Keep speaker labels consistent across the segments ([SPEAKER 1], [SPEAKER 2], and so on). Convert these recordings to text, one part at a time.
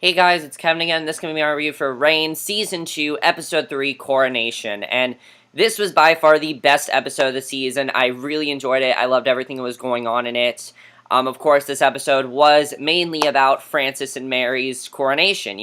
[SPEAKER 1] Hey guys, it's Kevin again. This is going to be our review for Reign, Season 2, Episode 3, Coronation. And this was by far the best episode of the season. I really enjoyed it. I loved everything that was going on in it. Of course, this episode was mainly about Francis and Mary's coronation.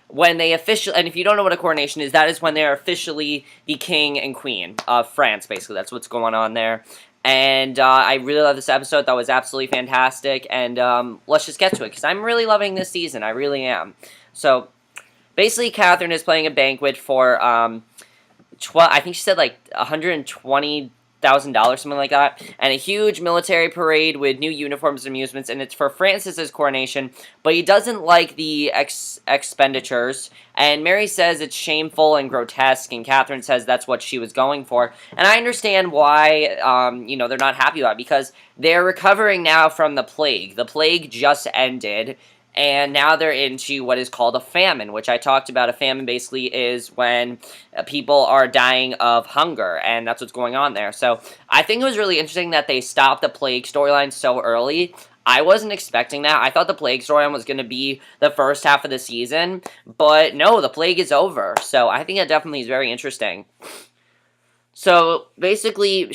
[SPEAKER 1] When they officially, and if you don't know what a coronation is, that is when they're officially the king and queen of France, basically. That's what's going on there. And I really love this episode. That was absolutely fantastic. And let's just get to it, because I'm really loving this season. I really am. So, basically, Catherine is playing a banquet for, I think she said like $120,000, something like that, and a huge military parade with new uniforms and amusements, and it's for Francis's coronation, but he doesn't like the expenditures, and Mary says it's shameful and grotesque, and Catherine says that's what she was going for, and I understand why, they're not happy about it, because they're recovering now from the plague. The plague just ended, and now they're into what is called a famine, which I talked about. A famine basically is when people are dying of hunger, and that's what's going on there. So I think it was really interesting that they stopped the plague storyline so early. I wasn't expecting that. I thought the plague storyline was going to be the first half of the season, but no, the plague is over. So I think that definitely is very interesting. So, basically,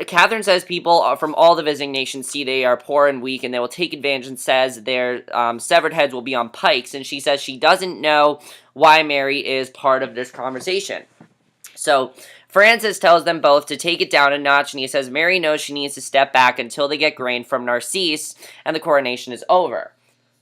[SPEAKER 1] Catherine says people from all the visiting nations see they are poor and weak, and they will take advantage, and says their severed heads will be on pikes, and she says she doesn't know why Mary is part of this conversation. So, Francis tells them both to take it down a notch, and he says Mary knows she needs to step back until they get grain from Narcisse, and the coronation is over.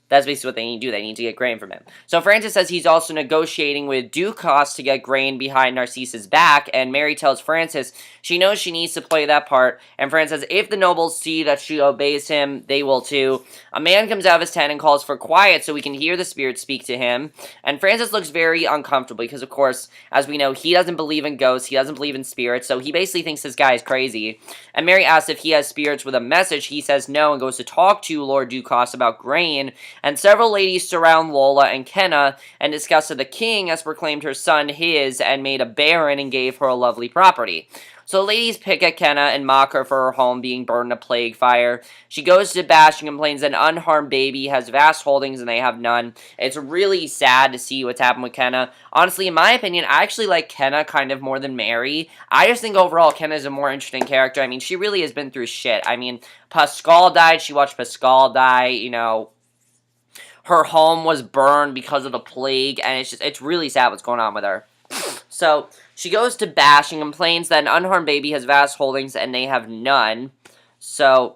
[SPEAKER 1] That's basically what they need to do. They need to get grain from him. So Francis says he's also negotiating with Ducas to get grain behind Narcisse's back, and Mary tells Francis she knows she needs to play that part, and Francis says if the nobles see that she obeys him, they will too. A man comes out of his tent and calls for quiet so we can hear the spirit speak to him, and Francis looks very uncomfortable because, of course, as we know, he doesn't believe in ghosts, he doesn't believe in spirits, so he basically thinks this guy is crazy. And Mary asks if he has spirits with a message. He says no and goes to talk to Lord Ducas about grain, and several ladies surround Lola and Kenna and discuss that the king has proclaimed her son his and made a baron and gave her a lovely property. So the ladies pick at Kenna and mock her for her home being burned in a plague fire. She goes to Bash and complains that an unharmed baby has vast holdings and they have none. It's really sad to see what's happened with Kenna. Honestly, in my opinion, I actually like Kenna kind of more than Mary. I just think overall Kenna is a more interesting character. I mean, she really has been through shit. I mean, Pascal died. She watched Pascal die, her home was burned because of the plague, and it's really sad what's going on with her. So, she goes to Bash and complains that an unharmed baby has vast holdings and they have none. So,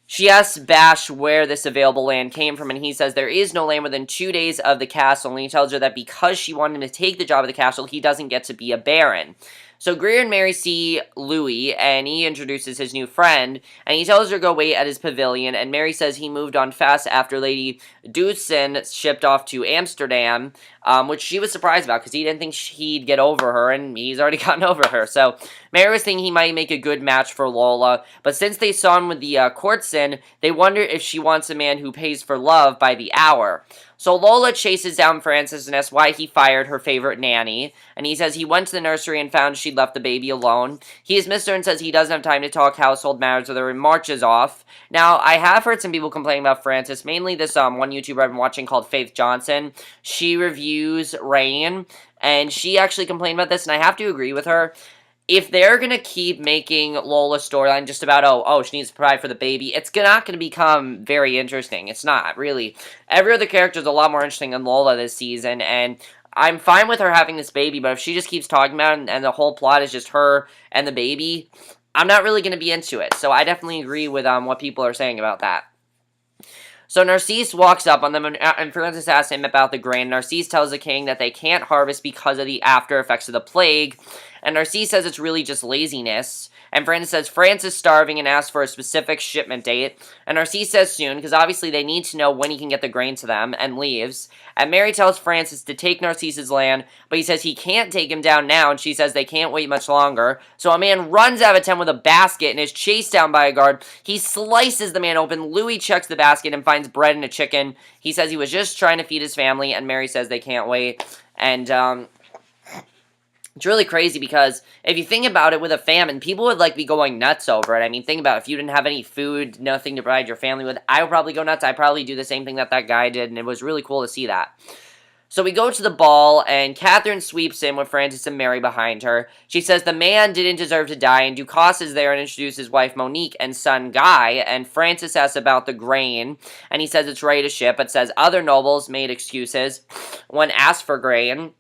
[SPEAKER 1] she asks Bash where this available land came from, and he says there is no land within 2 days of the castle, and he tells her that because she wanted him to take the job of the castle, he doesn't get to be a baron. So Greer and Mary see Louis, and he introduces his new friend, and he tells her to go wait at his pavilion, and Mary says he moved on fast after Lady Dutzen shipped off to Amsterdam, which she was surprised about, because he didn't think he'd get over her, and he's already gotten over her. So Mary was thinking he might make a good match for Lola, but since they saw him with the courtesan, they wonder if she wants a man who pays for love by the hour. So Lola chases down Francis and asks why he fired her favorite nanny, and he says he went to the nursery and found she'd left the baby alone. He dismisses her and says he doesn't have time to talk household matters with her and marches off. Now, I have heard some people complaining about Francis, mainly this one YouTuber I've been watching called Faith Johnson. She reviews Reign, and she actually complained about this, and I have to agree with her. If they're going to keep making Lola's storyline just about, oh, she needs to provide for the baby, it's not going to become very interesting. It's not, really. Every other character is a lot more interesting than Lola this season, and I'm fine with her having this baby, but if she just keeps talking about it and the whole plot is just her and the baby, I'm not really going to be into it. So I definitely agree with what people are saying about that. So Narcisse walks up on them, and Francis asks him about the grain. Narcisse tells the king that they can't harvest because of the after effects of the plague, and Narcisse says it's really just laziness. And Francis says Francis is starving and asks for a specific shipment date. And Narcisse says soon, because obviously they need to know when he can get the grain to them, and leaves. And Mary tells Francis to take Narcisse's land, but he says he can't take him down now, and she says they can't wait much longer. So a man runs out of a tent with a basket and is chased down by a guard. He slices the man open. Louis checks the basket and finds bread and a chicken. He says he was just trying to feed his family, and Mary says they can't wait. And It's really crazy because if you think about it, with a famine, people would like be going nuts over it. I mean, think about it. If you didn't have any food, nothing to provide your family with, I would probably go nuts. I'd probably do the same thing that that guy did, and it was really cool to see that. So we go to the ball, and Catherine sweeps in with Francis and Mary behind her. She says the man didn't deserve to die, and Ducasse is there and introduces his wife Monique and son Guy, and Francis asks about the grain, and he says it's ready to ship, but says other nobles made excuses when asked for grain.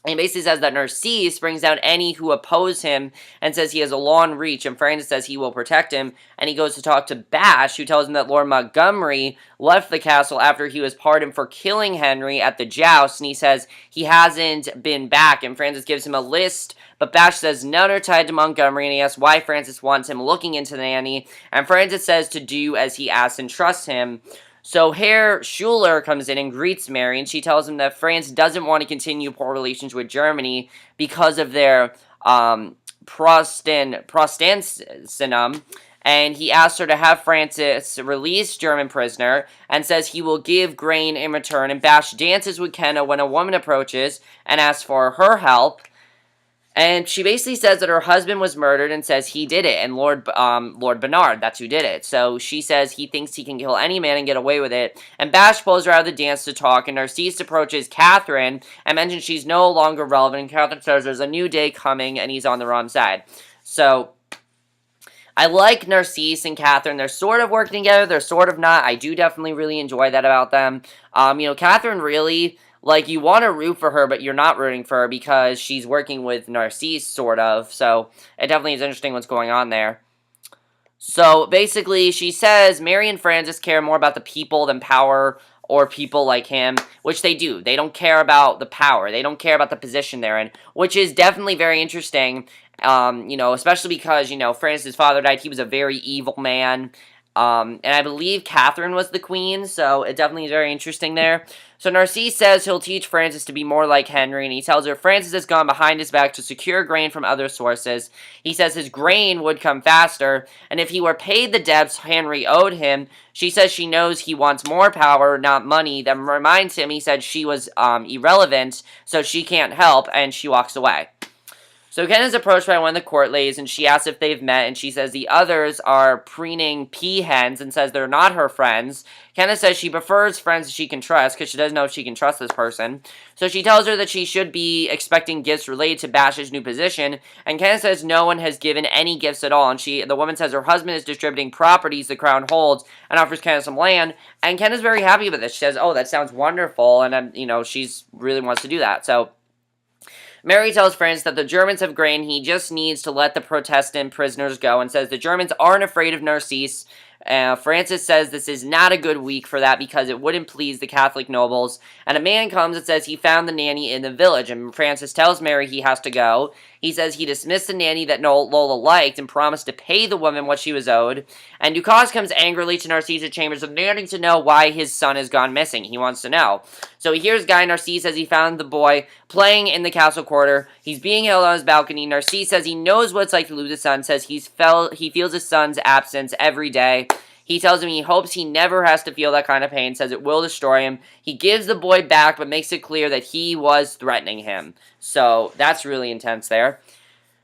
[SPEAKER 1] And he basically says that Narcisse brings down any who oppose him and says he has a long reach, and Francis says he will protect him, and he goes to talk to Bash, who tells him that Lord Montgomery left the castle after he was pardoned for killing Henry at the joust, and he says he hasn't been back, and Francis gives him a list, but Bash says none are tied to Montgomery, and he asks why Francis wants him looking into the nanny, and Francis says to do as he asks and trust him. So Herr Schuler comes in and greets Mary, and she tells him that France doesn't want to continue poor relations with Germany because of their Protestantism, and he asks her to have Francis release German prisoner, and says he will give grain in return, and Bash dances with Kenna when a woman approaches and asks for her help. And she basically says that her husband was murdered and says he did it, and Lord Bernard, that's who did it. So she says he thinks he can kill any man and get away with it. And Bash pulls her out of the dance to talk, and Narcisse approaches Catherine and mentions she's no longer relevant, and Catherine says there's a new day coming and he's on the wrong side. So I like Narcisse and Catherine. They're sort of working together, they're sort of not. I do definitely really enjoy that about them. Catherine really, like, you want to root for her, but you're not rooting for her because she's working with Narcisse, sort of. So, it definitely is interesting what's going on there. So, basically, she says Mary and Francis care more about the people than power or people like him, which they do. They don't care about the power. They don't care about the position they're in, which is definitely very interesting, especially because, Francis' father died. He was a very evil man. And I believe Catherine was the queen, so it definitely is very interesting there. So Narcisse says he'll teach Francis to be more like Henry, and he tells her Francis has gone behind his back to secure grain from other sources. He says his grain would come faster, and if he were paid the debts Henry owed him, she says she knows he wants more power, not money. That reminds him he said she was irrelevant, so she can't help, and she walks away. So Ken is approached by one of the court ladies, and she asks if they've met, and she says the others are preening peahens and says they're not her friends. Kenna says she prefers friends she can trust because she doesn't know if she can trust this person. So she tells her that she should be expecting gifts related to Bash's new position, and Kenna says no one has given any gifts at all, and the woman says her husband is distributing properties the crown holds and offers Kenna some land, and Kenna's very happy with this. She says, oh, that sounds wonderful, and she's really wants to do that. So Mary tells Francis that the Germans have grain, he just needs to let the Protestant prisoners go, and says the Germans aren't afraid of Narcisse. Francis says this is not a good week for that because it wouldn't please the Catholic nobles. And a man comes and says he found the nanny in the village, and Francis tells Mary he has to go. He says he dismissed the nanny that Lola liked and promised to pay the woman what she was owed. And Ducasse comes angrily to Narcisse's chambers demanding to know why his son has gone missing. He wants to know. So he hears Guy. Narcisse says he found the boy playing in the castle quarter. He's being held on his balcony. Narcisse says he knows what it's like to lose a son. Says he feels his son's absence every day. He tells him he hopes he never has to feel that kind of pain, says it will destroy him. He gives the boy back, but makes it clear that he was threatening him. So, that's really intense there.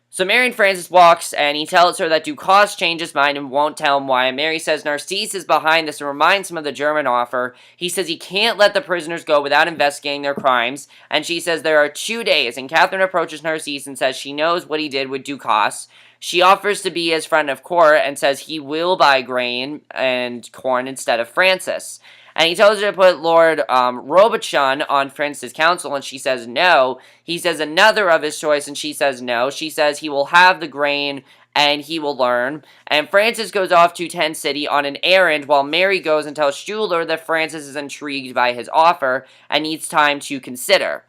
[SPEAKER 1] So Mary and Francis walks, and he tells her that Ducasse changed his mind and won't tell him why. And Mary says Narcisse is behind this and reminds him of the German offer. He says he can't let the prisoners go without investigating their crimes. And she says there are 2 days, and Catherine approaches Narcisse and says she knows what he did with Ducasse. She offers to be his friend of court and says he will buy grain and corn instead of Francis. And he tells her to put Lord Robichon on Francis' council, and she says no. He says another of his choice, and she says no. She says he will have the grain and he will learn. And Francis goes off to Tent City on an errand while Mary goes and tells Schuler that Francis is intrigued by his offer and needs time to consider.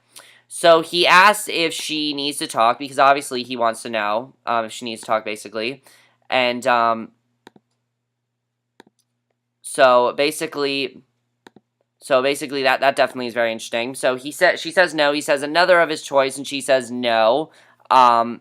[SPEAKER 1] So he asks if she needs to talk, because obviously he wants to know if she needs to talk, basically. And so basically that definitely is very interesting. So she says no. He says another of his choice, and she says no. Oh,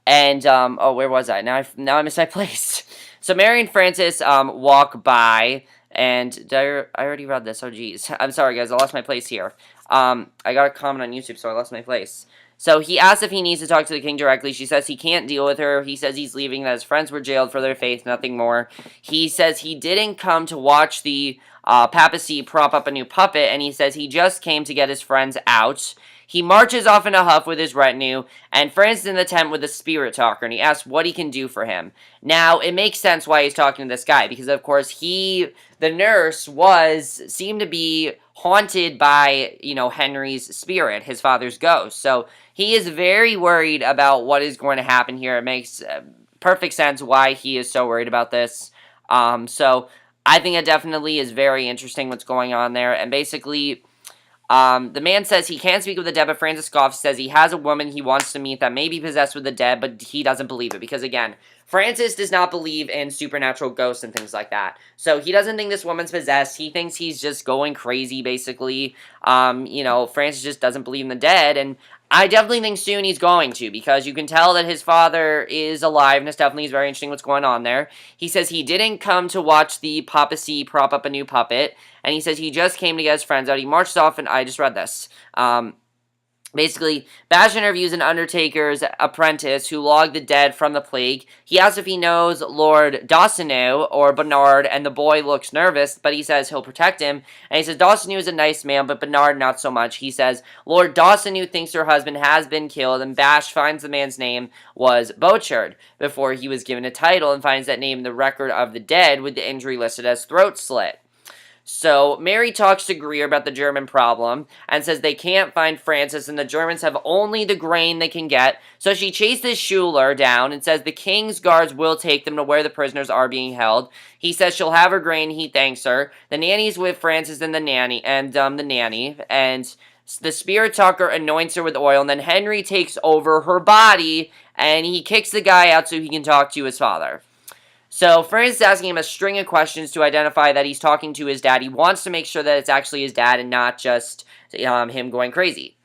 [SPEAKER 1] where was I? Now I missed my place. So Mary and Francis walk by, And I already read this. Oh, geez. I'm sorry, guys. I lost my place here. I got a comment on YouTube, so I lost my place. So he asks if he needs to talk to the king directly. She says he can't deal with her. He says he's leaving, that his friends were jailed for their faith, nothing more. He says he didn't come to watch the papacy prop up a new puppet, and he says he just came to get his friends out. He marches off in a huff with his retinue, and Francis is in the tent with a spirit talker, and he asks what he can do for him. Now, it makes sense why he's talking to this guy, because of course the nurse seemed to be haunted by, Henry's spirit, his father's ghost. So he is very worried about what is going to happen here. It makes perfect sense why he is so worried about this. So I think it definitely is very interesting what's going on there. And basically, the man says he can't speak with the dead, but Francis scoffs, says he has a woman he wants to meet that may be possessed with the dead, but he doesn't believe it. Because again, Francis does not believe in supernatural ghosts and things like that. So he doesn't think this woman's possessed. He thinks he's just going crazy, basically. Francis just doesn't believe in the dead, and I definitely think soon he's going to, because you can tell that his father is alive, and it's definitely very interesting what's going on there. He says he didn't come to watch the papacy prop up a new puppet, and he says he just came to get his friends out. He marched off, and I just read this. Basically, Bash interviews an undertaker's apprentice who logged the dead from the plague. He asks if he knows Lord Dawsoneau or Bernard, and the boy looks nervous, but he says he'll protect him. And he says Dawsoneau is a nice man, but Bernard not so much. He says Lord Dawsoneau thinks her husband has been killed, and Bash finds the man's name was Bochard before he was given a title, and finds that name in the record of the dead with the injury listed as throat slit. So Mary talks to Greer about the German problem and says they can't find Francis and the Germans have only the grain they can get. So she chases Schuler down and says the king's guards will take them to where the prisoners are being held. He says she'll have her grain. He thanks her. The nanny's with Francis and the nanny and the spirit talker anoints her with oil, and then Henry takes over her body and he kicks the guy out so he can talk to his father. So Francis is asking him a string of questions to identify that he's talking to his dad. He wants to make sure that it's actually his dad and not just him going crazy.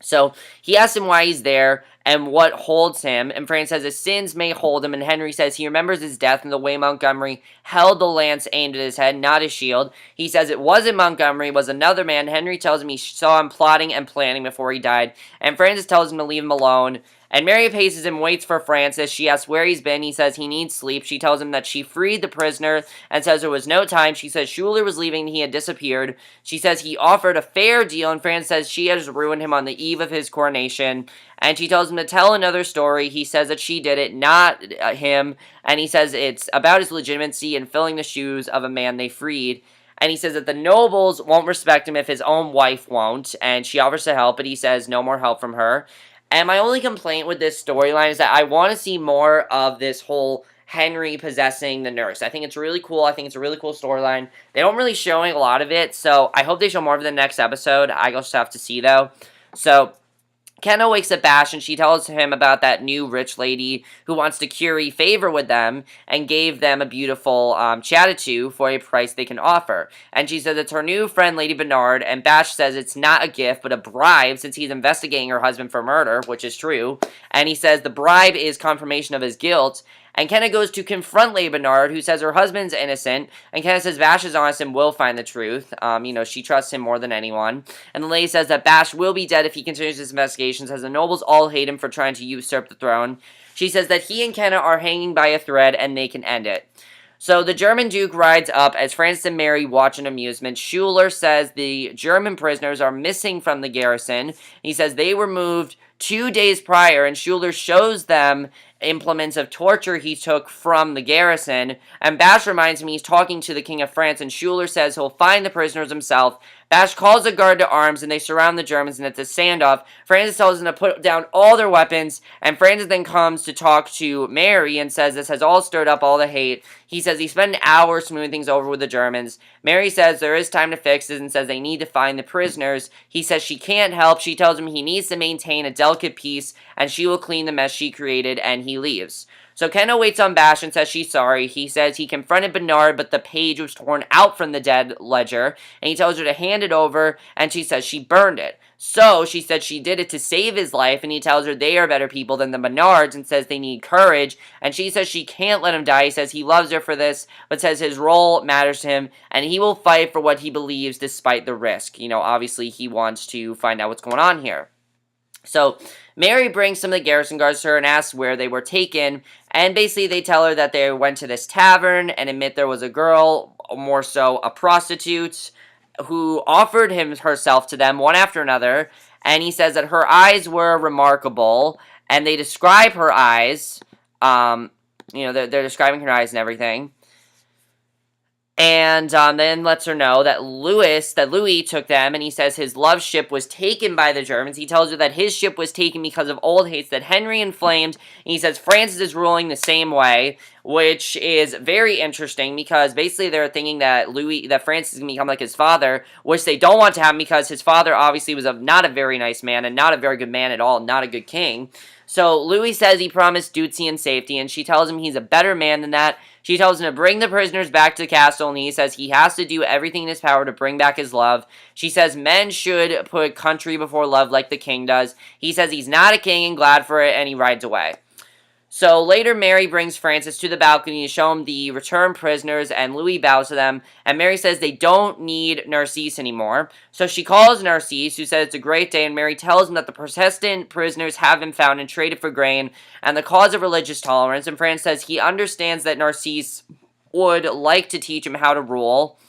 [SPEAKER 1] So he asks him why he's there and what holds him. And Francis says his sins may hold him. And Henry says he remembers his death and the way Montgomery held the lance aimed at his head, not his shield. He says it wasn't Montgomery, it was another man. Henry tells him he saw him plotting and planning before he died. And Francis tells him to leave him alone. And Mary paces him, waits for Francis. She asks where he's been. He says he needs sleep. She tells him that she freed the prisoner and says there was no time. She says Schuler was leaving and he had disappeared. She says he offered a fair deal, and Francis says she has ruined him on the eve of his coronation. And she tells him to tell another story. He says that she did it, not him. And he says it's about his legitimacy and filling the shoes of a man they freed. And he says that the nobles won't respect him if his own wife won't. And she offers to help, but he says no more help from her. And my only complaint with this storyline is that I want to see more of this whole Henry possessing the nurse. I think it's really cool. I think it's a really cool storyline. They don't really show a lot of it, so I hope they show more of it in the next episode. I just have to see, though. So Kenna wakes up Bash, and she tells him about that new rich lady who wants to curry favor with them and gave them a beautiful chatatu for a price they can offer. And she says it's her new friend, Lady Bernard, and Bash says it's not a gift, but a bribe since he's investigating her husband for murder, which is true. And he says the bribe is confirmation of his guilt. And Kenna goes to confront Lady Bernard, who says her husband's innocent. And Kenna says Bash is honest and will find the truth. She trusts him more than anyone. And the lady says that Bash will be dead if he continues his investigations, as the nobles all hate him for trying to usurp the throne. She says that he and Kenna are hanging by a thread and they can end it. So the German Duke rides up as Francis and Mary watch an amusement. Schuler says the German prisoners are missing from the garrison. He says they were moved 2 days prior, and Schuler shows them implements of torture he took from the garrison. And Bash reminds him he's talking to the King of France, and Schuler says he'll find the prisoners himself. Bash calls a guard to arms, and they surround the Germans, and it's a standoff. Francis tells them to put down all their weapons, and Francis then comes to talk to Mary and says this has all stirred up all the hate. He says he spent an hour smoothing things over with the Germans. Mary says there is time to fix this and says they need to find the prisoners. He says she can't help. She tells him he needs to maintain a delicate peace, and she will clean the mess she created, and he leaves. So Kenna waits on Bash and says she's sorry. He says he confronted Bernard, but the page was torn out from the dead ledger, and he tells her to hand it over, and she says she burned it. So she said she did it to save his life, and he tells her they are better people than the Bernards and says they need courage, and she says she can't let him die. He says he loves her for this, but says his role matters to him, and he will fight for what he believes despite the risk. You know, obviously he wants to find out what's going on here. So Mary brings some of the garrison guards to her and asks where they were taken, and basically they tell her that they went to this tavern and admit there was a girl, more so a prostitute, who offered herself to them one after another, and he says that her eyes were remarkable, and they describe her eyes, they're describing her eyes and everything. And then lets her know that Louis took them, and he says his love ship was taken by the Germans. He tells her that his ship was taken because of old hates that Henry inflamed, and he says Francis is ruling the same way, which is very interesting because basically they're thinking that Francis is going to become like his father, which they don't want to happen because his father obviously was not a very nice man and not a very good man at all, not a good king. So Louis says he promised Ducey and safety, and she tells him he's a better man than that. She tells him to bring the prisoners back to the castle, and he says he has to do everything in his power to bring back his love. She says men should put country before love like the king does. He says he's not a king and glad for it, and he rides away. So later, Mary brings Francis to the balcony to show him the returned prisoners, and Louis bows to them, and Mary says they don't need Narcisse anymore. So she calls Narcisse, who says it's a great day, and Mary tells him that the Protestant prisoners have been found and traded for grain, and the cause of religious tolerance, and Francis says he understands that Narcisse would like to teach him how to rule,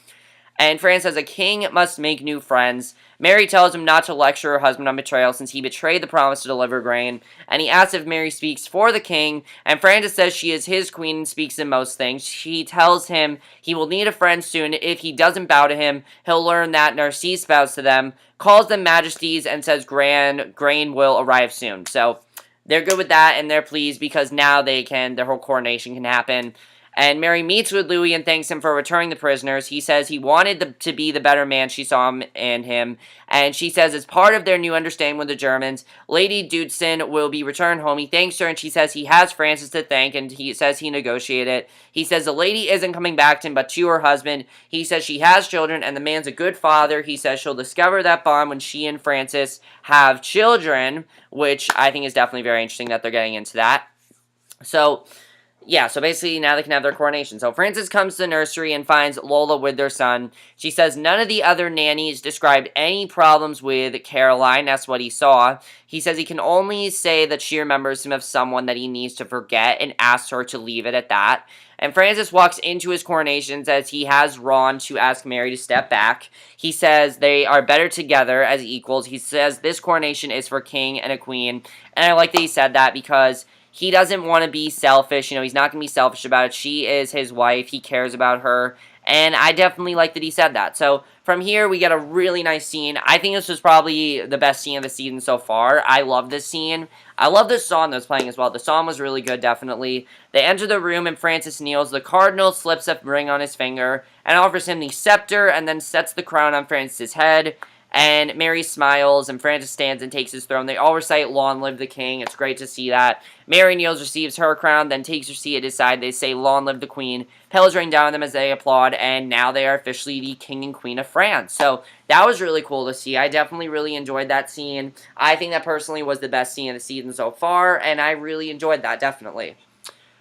[SPEAKER 1] and Francis says a king must make new friends. Mary tells him not to lecture her husband on betrayal since he betrayed the promise to deliver grain, and he asks if Mary speaks for the king, and Francis says she is his queen and speaks in most things. She tells him he will need a friend soon. If he doesn't bow to him, he'll learn that Narcisse bows to them, calls them majesties, and says grain will arrive soon. So they're good with that, and they're pleased because now their whole coronation can happen. And Mary meets with Louis and thanks him for returning the prisoners. He says he wanted to be the better man she saw him in him. And she says as part of their new understanding with the Germans, Lady Dudson will be returned home. He thanks her and she says he has Francis to thank and he says he negotiated. He says the lady isn't coming back to him but to her husband. He says she has children and the man's a good father. He says she'll discover that bond when she and Francis have children, which I think is definitely very interesting that they're getting into that. So yeah, so basically now they can have their coronation. So Francis comes to the nursery and finds Lola with their son. She says none of the other nannies described any problems with Caroline. That's what he saw. He says he can only say that she remembers him of someone that he needs to forget and asks her to leave it at that. And Francis walks into his coronation and says he has Ron to ask Mary to step back. He says they are better together as equals. He says this coronation is for king and a queen. And I like that he said that because he doesn't want to be selfish. You know, he's not going to be selfish about it. She is his wife. He cares about her. And I definitely like that he said that. So from here, we get a really nice scene. I think this was probably the best scene of the season so far. I love this scene. I love this song that was playing as well. The song was really good, definitely. They enter the room and Francis kneels. The cardinal slips a ring on his finger and offers him the scepter and then sets the crown on Francis' head. And Mary smiles, and Francis stands and takes his throne. They all recite, "Long live the king." It's great to see that. Mary kneels, receives her crown, then takes her seat at his side. They say, "Long live the queen." Pellets rain down on them as they applaud, and now they are officially the king and queen of France. So that was really cool to see. I definitely really enjoyed that scene. I think that personally was the best scene of the season so far, and I really enjoyed that, definitely.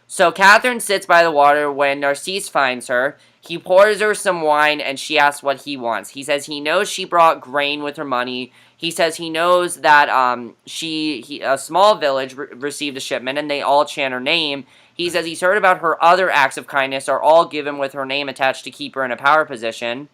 [SPEAKER 1] So Catherine sits by the water when Narcisse finds her. He pours her some wine and she asks what he wants. He says he knows she brought grain with her money. He says he knows that a small village received a shipment and they all chant her name. He says he's heard about her other acts of kindness are all given with her name attached to keep her in a power position.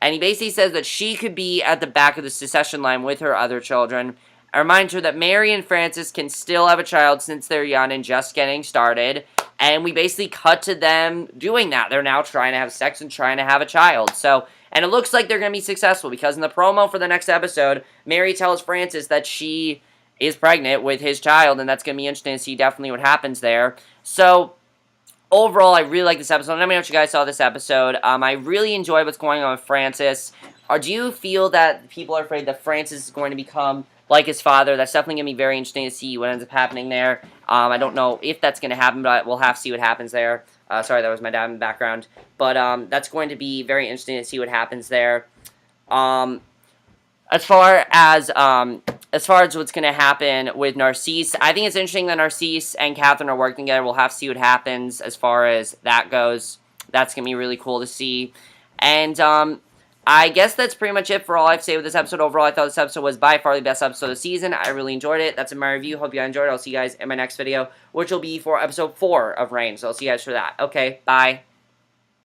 [SPEAKER 1] And he basically says that she could be at the back of the succession line with her other children. I remind her that Mary and Francis can still have a child since they're young and just getting started. And we basically cut to them doing that. They're now trying to have sex and trying to have a child. So, and it looks like they're going to be successful because in the promo for the next episode, Mary tells Francis that she is pregnant with his child. And that's going to be interesting to see definitely what happens there. So, overall, I really like this episode. Let me know what you guys saw this episode. I really enjoyed what's going on with Francis. Or do you feel that people are afraid that Francis is going to become like his father. That's definitely going to be very interesting to see what ends up happening there. I don't know if that's going to happen, but we'll have to see what happens there. Sorry, that was my dad in the background. But that's going to be very interesting to see what happens there. Um, as far as what's going to happen with Narcise, I think it's interesting that Narcise and Catherine are working together. We'll have to see what happens as far as that goes. That's going to be really cool to see. And I guess that's pretty much it for all I have to say with this episode. Overall, I thought this episode was by far the best episode of the season. I really enjoyed it. That's in my review. Hope you guys enjoyed it. I'll see you guys in my next video, which will be for episode 4 of Reign. So I'll see you guys for that. Okay, bye.